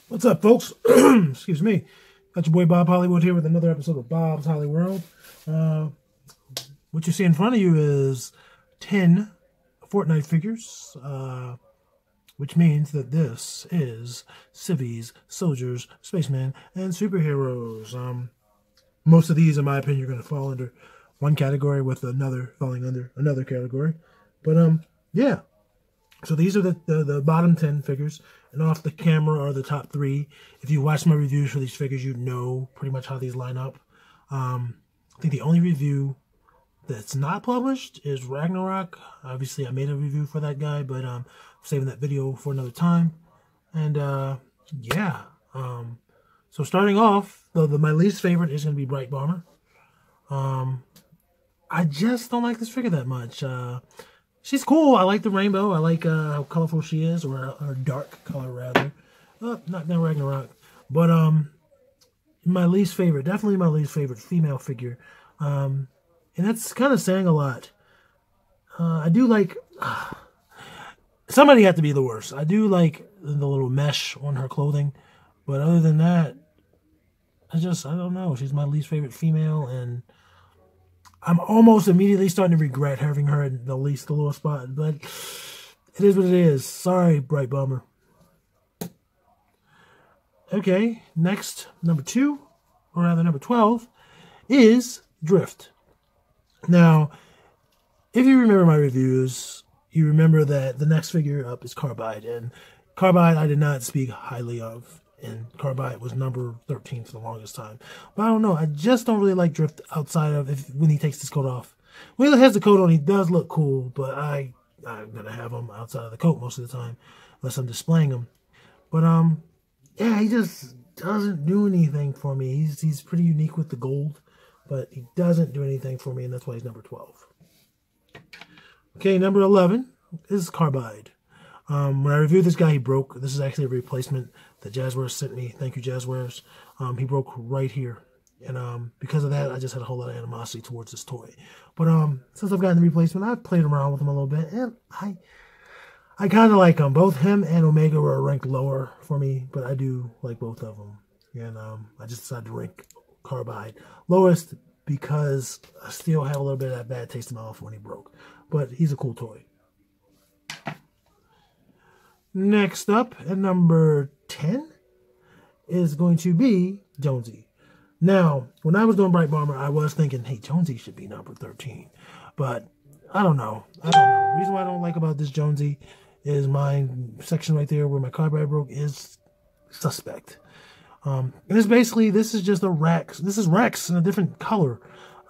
What's up, folks? Excuse me. Got your boy Bob Hollywood here with another episode of Bob's Holly World. What you see in front of you is 10 Fortnite figures, which means that this is Civvies, Soldiers, Spacemen, and Superheroes. Most of these, in my opinion, are going to fall under one category with another falling under another category. But, yeah. So these are the bottom 10 figures, and off the camera are the top 3. If you watch my reviews for these figures, you know pretty much how these line up. I think the only review that's not published is Ragnarok. Obviously, I made a review for that guy, but I'm saving that video for another time. And, yeah. So starting off, my least favorite is going to be Bright Bomber. I just don't like this figure that much. She's cool. I like the rainbow. I like how colorful she is, or dark color rather. Not Ragnarok, but my least favorite, definitely my least favorite female figure, and that's kind of saying a lot. I do like somebody had to be the worst. I do like the little mesh on her clothing, but other than that, I don't know. She's my least favorite female, and I'm almost immediately starting to regret having her in the lowest spot, but it is what it is. Sorry, Bright Bomber. Okay, next, number 2, or rather number 12, is Drift. Now, if you remember my reviews, you remember that the next figure up is Carbide, and Carbide I did not speak highly of, and Carbide was number 13 for the longest time. But I don't know, I just don't really like Drift outside of when he takes his coat off. When he has the coat on, he does look cool, but I'm going to have him outside of the coat most of the time, unless I'm displaying him. But, yeah, he just doesn't do anything for me. He's pretty unique with the gold, but he doesn't do anything for me, and that's why he's number 12. Okay, number 11 is Carbide. When I reviewed this guy, he broke. This is actually a replacement that Jazwares sent me. Thank you, Jazwares. He broke right here. And because of that, I just had a whole lot of animosity towards this toy. But since I've gotten the replacement, I've played around with him a little bit. And I kind of like him. Both him and Omega were ranked lower for me. But I do like both of them. And I just decided to rank Carbide lowest because I still have a little bit of that bad taste in my mouth when he broke. But he's a cool toy. Next up, at number 10, is going to be Jonesy. Now, when I was doing Bright Bomber, I was thinking, hey, Jonesy should be number 13. But I don't know. The reason why I don't like about this Jonesy is my section right there where my Carbide broke is suspect. And it's basically, this is just a Rex. This is Rex in a different color.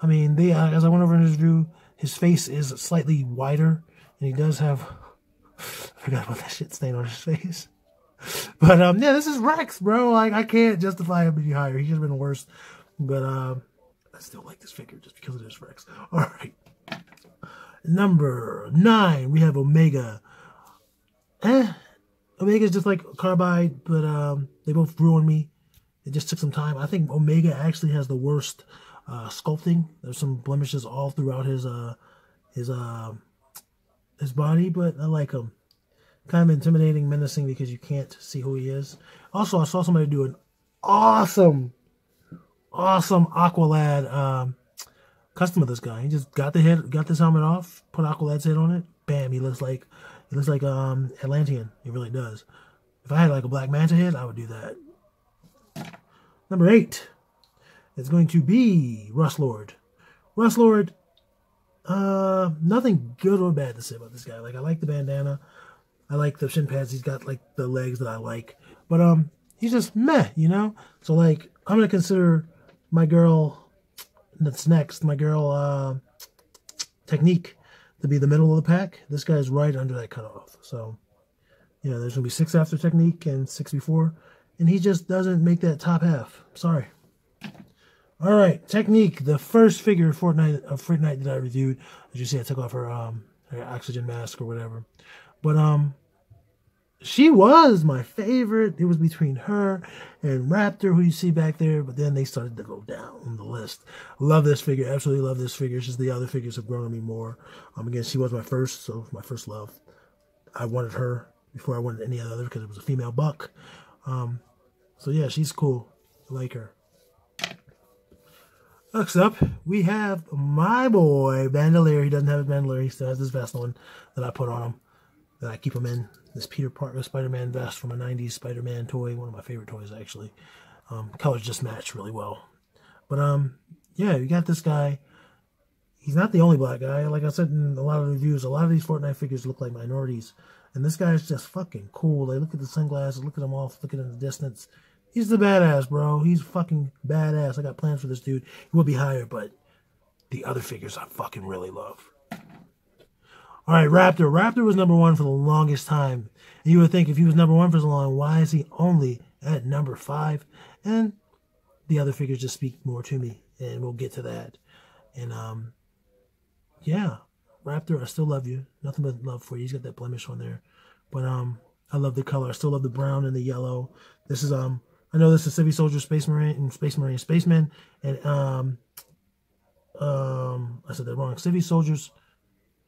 I mean, as I went over in his review, his face is slightly wider, and he does have... I forgot about that shit stain on his face. But, yeah, this is Rex, bro. Like, I can't justify him being higher. He should have been the worst. But, I still like this figure just because it is Rex. All right. Number 9, we have Omega. Omega's just like Carbide, but, they both grew on me. It just took some time. I think Omega actually has the worst, sculpting. There's some blemishes all throughout his body, but I like him. Kind of intimidating, menacing, because you can't see who he is. Also, I saw somebody do an awesome Aqualad custom of this guy. He just got this helmet off, put Aqualad's head on it. Bam! He looks like Atlantean. He really does. If I had like a Black Manta head, I would do that. Number 8 is going to be Rustlord. Rustlord. Nothing good or bad to say about this guy. Like, I like the bandana. I like the shin pads. He's got, like, the legs that I like. But, he's just meh, you know? So, like, I'm going to consider my girl that's next, my girl, Technique, to be the middle of the pack. This guy's right under that cutoff. So, yeah, there's going to be 6 after Technique and 6 before. And he just doesn't make that top half. Sorry. All right, Technique, the first figure of Fortnite that I reviewed. As you see, I took off her oxygen mask or whatever. But she was my favorite. It was between her and Raptor, who you see back there. But then they started to go down on the list. Love this figure. Absolutely love this figure. It's just the other figures have grown on me more. Again, she was my first, so my first love. I wanted her before I wanted any other because it was a female buck. So yeah, she's cool. I like her. Next up, we have my boy, Bandolier. He doesn't have a bandolier. He still has this vest on that I put on him. That I keep him in. This Peter Parker Spider-Man vest from a 90s Spider-Man toy. One of my favorite toys, actually. Colors just match really well. But, yeah, you got this guy. He's not the only black guy. Like I said in a lot of reviews, a lot of these Fortnite figures look like minorities. And this guy's just fucking cool. They look at the sunglasses, look at him off, look at him in the distance. He's the badass, bro. He's fucking badass. I got plans for this dude. He will be higher, but the other figures I fucking really love. All right, Raptor. Raptor was number 1 for the longest time. And you would think if he was number 1 for so long, why is he only at number 5? And the other figures just speak more to me, and we'll get to that. And, yeah, Raptor, I still love you. Nothing but love for you. He's got that blemish on there. But, I love the color. I still love the brown and the yellow. This is, I know this is Civvy Soldier, Space Marine, and Spaceman. And, I said that wrong. Civvy Soldiers.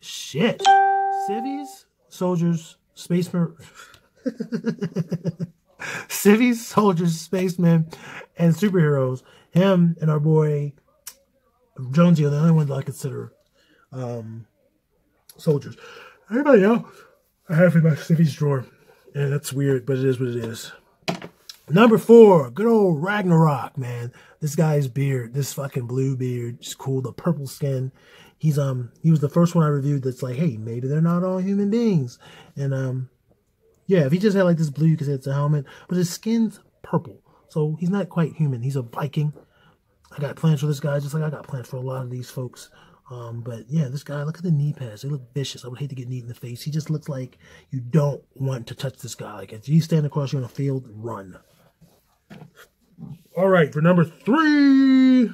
Shit. Civvies, Soldiers, Spacemen. Civvies, Soldiers, Spacemen, and Superheroes. Him and our boy Jonesy are the only ones that I consider soldiers. Everybody else I have in my Civvies drawer. And that's weird, but it is what it is. Number 4, good old Ragnarok, man. This guy's beard, this fucking blue beard, just cool. The purple skin. He was the first one I reviewed that's like, hey, maybe they're not all human beings. And yeah, if he just had like this blue, you could say it's a helmet, but his skin's purple, so he's not quite human. He's a Viking. I got plans for this guy, just like I got plans for a lot of these folks. But yeah, this guy, look at the knee pads. They look vicious. I would hate to get knee in the face. He just looks like you don't want to touch this guy. Like if you stand across you on a field, run. All right, for number 3.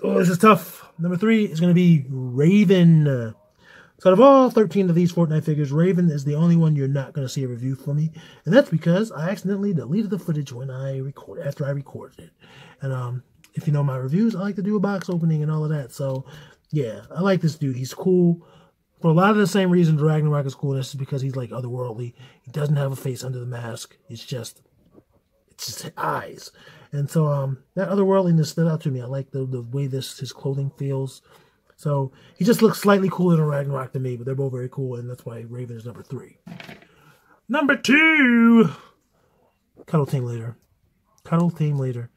Oh, this is tough. Number 3 is going to be Raven. So out of all 13 of these Fortnite figures, Raven is the only one you're not going to see a review for me. And that's because I accidentally deleted the footage when after I recorded it. And if you know my reviews, I like to do a box opening and all of that. So yeah, I like this dude. He's cool. For a lot of the same reasons Ragnarok is cool, and this is because he's like otherworldly. He doesn't have a face under the mask. It's just eyes. And so that otherworldliness stood out to me. I like the way his clothing feels. So he just looks slightly cooler than Ragnarok to me, but they're both very cool, and that's why Raven is number 3. Number 2, Cuddle Team Leader. Cuddle Team Leader.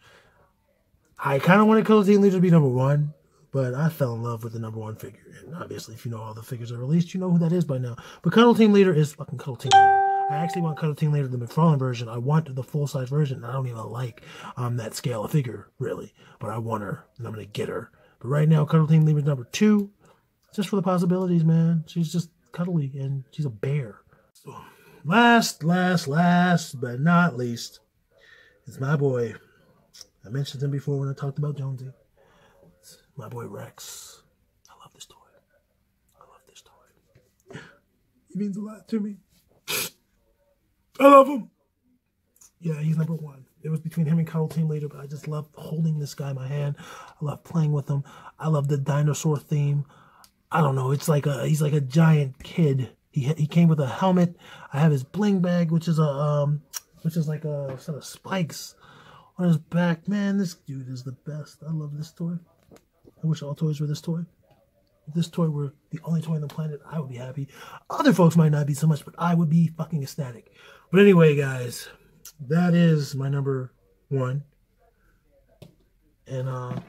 I kind of wanted Cuddle Team Leader to be number 1, but I fell in love with the number 1 figure. And obviously, if you know all the figures are released, you know who that is by now. But Cuddle Team Leader is fucking Cuddle Team Leader. I actually want Cuddle Team Leader, the McFarlane version. I want the full-size version. I don't even like that scale of figure, really. But I want her, and I'm going to get her. But right now, Cuddle Team Leader is number 2. Just for the possibilities, man. She's just cuddly, and she's a bear. So, last, but not least, is my boy. I mentioned him before when I talked about Jonesy. It's my boy Rex. I love this toy. I love this toy. He means a lot to me. I love him. Yeah, he's number 1. It was between him and Cuddle Team Leader, but I just love holding this guy in my hand. I love playing with him. I love the dinosaur theme. I don't know. It's like he's like a giant kid. He came with a helmet. I have his bling bag, which is like a set of spikes on his back. Man, this dude is the best. I love this toy. I wish all toys were this toy. If this toy were the only toy on the planet, I would be happy. Other folks might not be so much, but I would be fucking ecstatic. But anyway, guys, that is my number 1. And,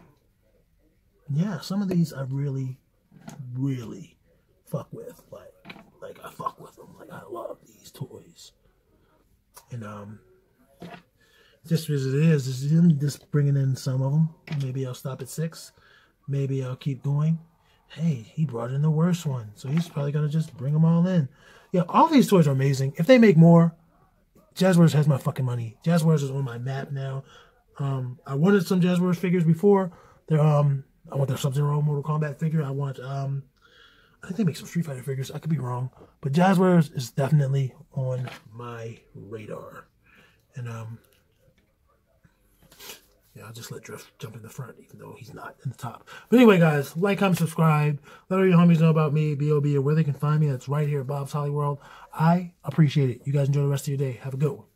yeah, some of these I really, really fuck with. Like I fuck with them. Like, I love these toys. And, just as it is just bringing in some of them. Maybe I'll stop at 6. Maybe I'll keep going. Hey, he brought in the worst one, so he's probably going to just bring them all in. Yeah, all these toys are amazing. If they make more, Jazwares has my fucking money. Jazwares is on my map now. I wanted some Jazwares figures before. I want their Sub-Zero Mortal Kombat figure. I want, I think they make some Street Fighter figures. I could be wrong. But Jazwares is definitely on my radar. And, yeah, I'll just let Drift jump in the front, even though he's not in the top. But anyway, guys, like, comment, subscribe. Let all your homies know about me, B.O.B., or where they can find me. That's right here at Bob's Holly World. I appreciate it. You guys enjoy the rest of your day. Have a good one.